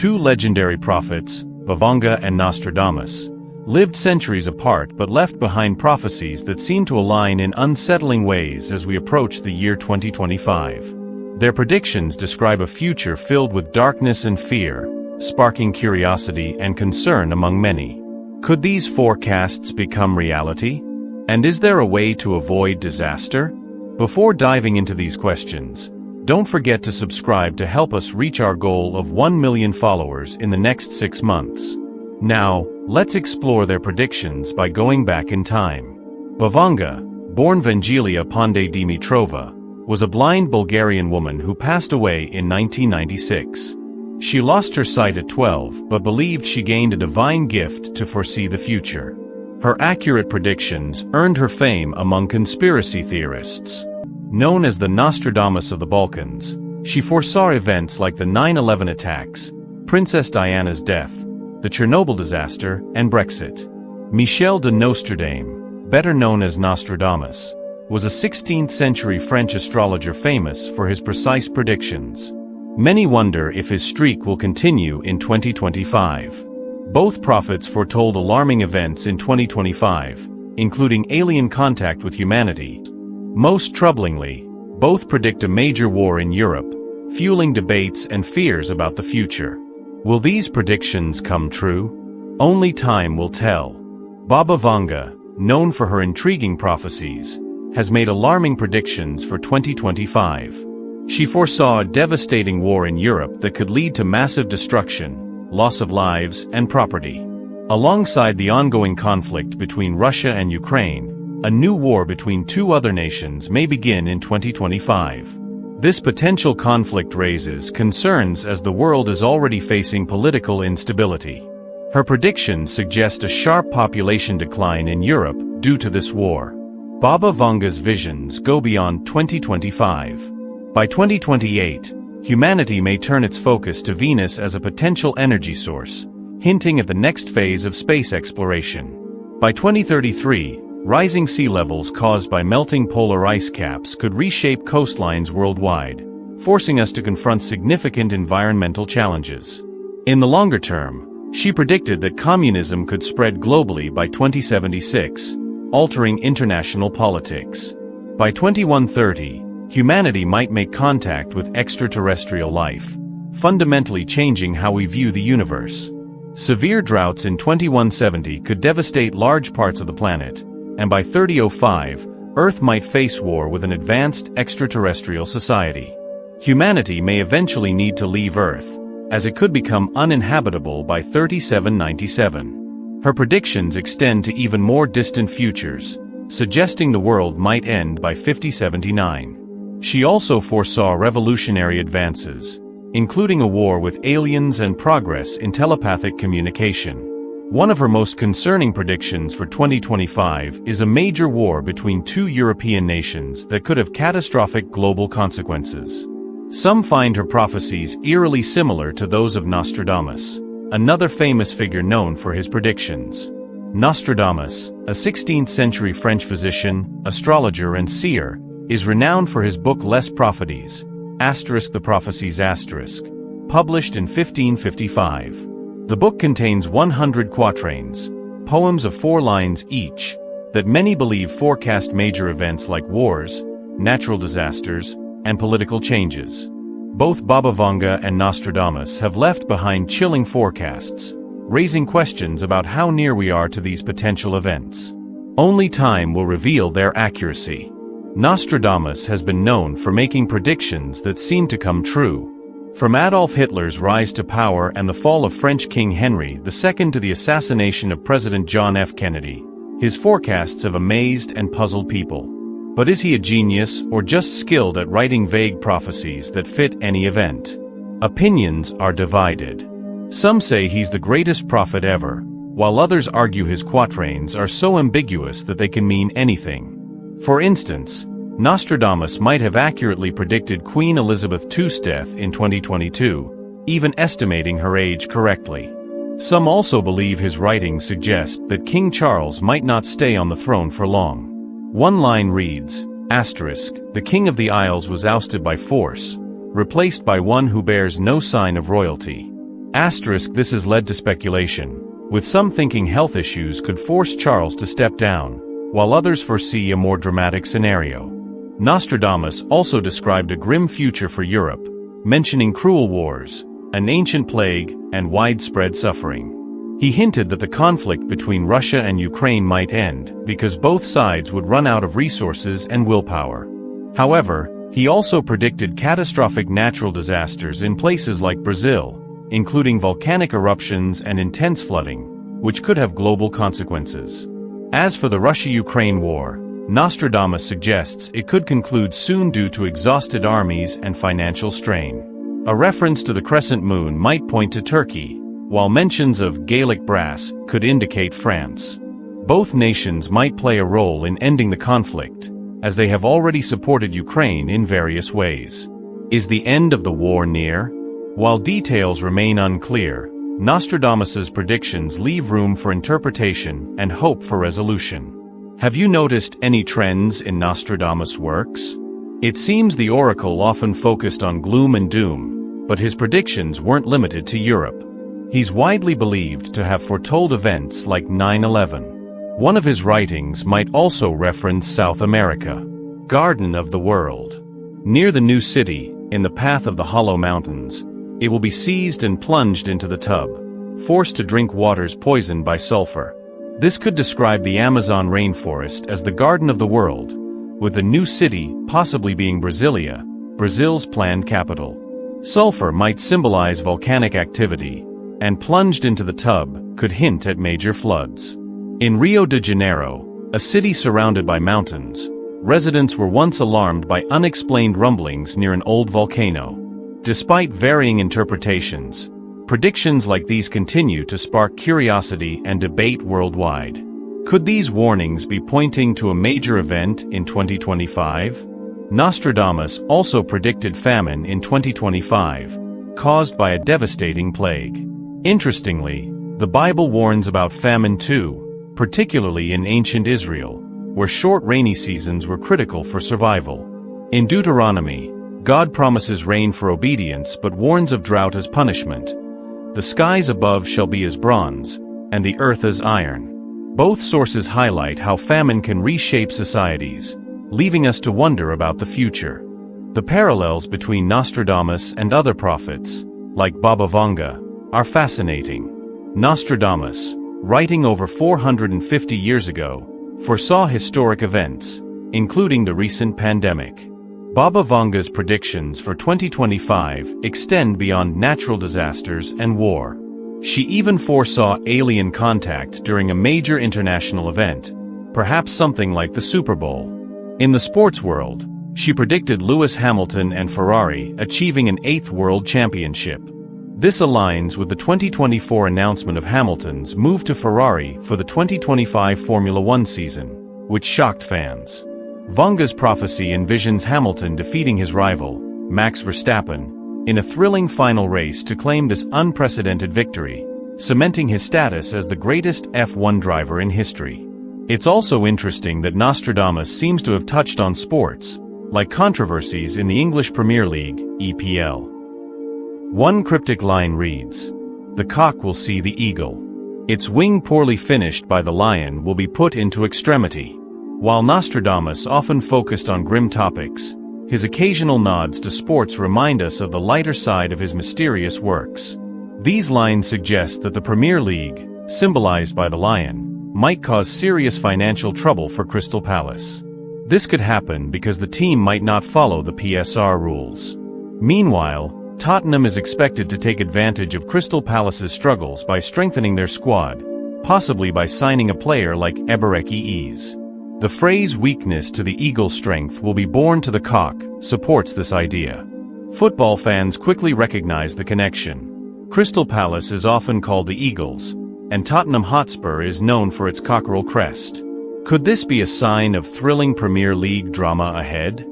two legendary prophets, Vanga and Nostradamus, lived centuries apart but left behind prophecies that seem to align in unsettling ways as we approach the year 2025. Their predictions describe a future filled with darkness and fear, sparking curiosity and concern among many. Could these forecasts become reality? And is there a way to avoid disaster? Before diving into these questions, don't forget to subscribe to help us reach our goal of 1 million followers in the next 6 months. Now, let's explore their predictions by going back in time. Vanga, born Vangelia Ponde Dimitrova, was a blind Bulgarian woman who passed away in 1996. She lost her sight at 12 but believed she gained a divine gift to foresee the future. Her accurate predictions earned her fame among conspiracy theorists. Known as the Nostradamus of the Balkans, she foresaw events like the 9/11 attacks, Princess Diana's death, the Chernobyl disaster, and Brexit. Michel de Nostradamus, better known as Nostradamus, was a 16th-century French astrologer famous for his precise predictions. Many wonder if his streak will continue in 2025. Both prophets foretold alarming events in 2025, including alien contact with humanity. Most troublingly, both predict a major war in Europe, fueling debates and fears about the future. Will these predictions come true? Only time will tell. Baba Vanga, known for her intriguing prophecies, has made alarming predictions for 2025. She foresaw a devastating war in Europe that could lead to massive destruction, loss of lives, and property. Alongside the ongoing conflict between Russia and Ukraine, a new war between two other nations may begin in 2025. This potential conflict raises concerns as the world is already facing political instability. Her predictions suggest a sharp population decline in Europe due to this war. Baba Vanga's visions go beyond 2025. By 2028, humanity may turn its focus to Venus as a potential energy source, hinting at the next phase of space exploration. By 2033, rising sea levels caused by melting polar ice caps could reshape coastlines worldwide, forcing us to confront significant environmental challenges. In the longer term, she predicted that communism could spread globally by 2076, altering international politics. By 2130, humanity might make contact with extraterrestrial life, fundamentally changing how we view the universe. Severe droughts in 2170 could devastate large parts of the planet, and by 3005, Earth might face war with an advanced extraterrestrial society. Humanity may eventually need to leave Earth, as it could become uninhabitable by 3797. Her predictions extend to even more distant futures, suggesting the world might end by 5079. She also foresaw revolutionary advances, including a war with aliens and progress in telepathic communication. One of her most concerning predictions for 2025 is a major war between two European nations that could have catastrophic global consequences. Some find her prophecies eerily similar to those of Nostradamus, another famous figure known for his predictions. Nostradamus, a 16th-century French physician, astrologer and seer, is renowned for his book Les Prophéties, *The Prophecies*, published in 1555. The book contains 100 quatrains, poems of 4 lines each, that many believe forecast major events like wars, natural disasters, and political changes. Both Baba Vanga and Nostradamus have left behind chilling forecasts, raising questions about how near we are to these potential events. Only time will reveal their accuracy. Nostradamus has been known for making predictions that seem to come true. From Adolf Hitler's rise to power and the fall of French King Henry II to the assassination of President John F. Kennedy, his forecasts have amazed and puzzled people. But is he a genius or just skilled at writing vague prophecies that fit any event? Opinions are divided. Some say he's the greatest prophet ever, while others argue his quatrains are so ambiguous that they can mean anything. For instance, Nostradamus might have accurately predicted Queen Elizabeth II's death in 2022, even estimating her age correctly. Some also believe his writings suggest that King Charles might not stay on the throne for long. One line reads, "The King of the Isles was ousted by force, replaced by one who bears no sign of royalty." This has led to speculation, with some thinking health issues could force Charles to step down, while others foresee a more dramatic scenario. Nostradamus also described a grim future for Europe, mentioning cruel wars, an ancient plague, and widespread suffering. He hinted that the conflict between Russia and Ukraine might end because both sides would run out of resources and willpower. However, he also predicted catastrophic natural disasters in places like Brazil, including volcanic eruptions and intense flooding, which could have global consequences. As for the Russia-Ukraine war, Nostradamus suggests it could conclude soon due to exhausted armies and financial strain. A reference to the crescent moon might point to Turkey, while mentions of Gaelic brass could indicate France. Both nations might play a role in ending the conflict, as they have already supported Ukraine in various ways. Is the end of the war near? While details remain unclear, Nostradamus's predictions leave room for interpretation and hope for resolution. Have you noticed any trends in Nostradamus' works? It seems the oracle often focused on gloom and doom, but his predictions weren't limited to Europe. He's widely believed to have foretold events like 9/11. One of his writings might also reference South America, Garden of the World. Near the new city, in the path of the Hollow Mountains, it will be seized and plunged into the tub, forced to drink waters poisoned by sulfur. This could describe the Amazon rainforest as the Garden of the World, with the new city possibly being Brasilia, Brazil's planned capital. Sulfur might symbolize volcanic activity, and plunged into the tub could hint at major floods. In Rio de Janeiro, a city surrounded by mountains, residents were once alarmed by unexplained rumblings near an old volcano. Despite varying interpretations, predictions like these continue to spark curiosity and debate worldwide. Could these warnings be pointing to a major event in 2025? Nostradamus also predicted famine in 2025, caused by a devastating plague. Interestingly, the Bible warns about famine too, particularly in ancient Israel, where short rainy seasons were critical for survival. In Deuteronomy, God promises rain for obedience but warns of drought as punishment. The skies above shall be as bronze, and the earth as iron. Both sources highlight how famine can reshape societies, leaving us to wonder about the future. The parallels between Nostradamus and other prophets, like Baba Vanga, are fascinating. Nostradamus, writing over 450 years ago, foresaw historic events, including the recent pandemic. Baba Vanga's predictions for 2025 extend beyond natural disasters and war. She even foresaw alien contact during a major international event, perhaps something like the Super Bowl. In the sports world, she predicted Lewis Hamilton and Ferrari achieving an 8th world championship. This aligns with the 2024 announcement of Hamilton's move to Ferrari for the 2025 Formula One season, which shocked fans. Vanga's prophecy envisions Hamilton defeating his rival, Max Verstappen, in a thrilling final race to claim this unprecedented victory, cementing his status as the greatest F1 driver in history. It's also interesting that Nostradamus seems to have touched on sports, like controversies in the English Premier League, EPL. One cryptic line reads, "The cock will see the eagle. Its wing poorly finished by the lion will be put into extremity." While Nostradamus often focused on grim topics, his occasional nods to sports remind us of the lighter side of his mysterious works. These lines suggest that the Premier League, symbolized by the lion, might cause serious financial trouble for Crystal Palace. This could happen because the team might not follow the PSR rules. Meanwhile, Tottenham is expected to take advantage of Crystal Palace's struggles by strengthening their squad, possibly by signing a player like Ebereki Eze. The phrase "weakness to the eagle's strength will be born to the cock" supports this idea. Football fans quickly recognize the connection. Crystal Palace is often called the Eagles, and Tottenham Hotspur is known for its cockerel crest. Could this be a sign of thrilling Premier League drama ahead?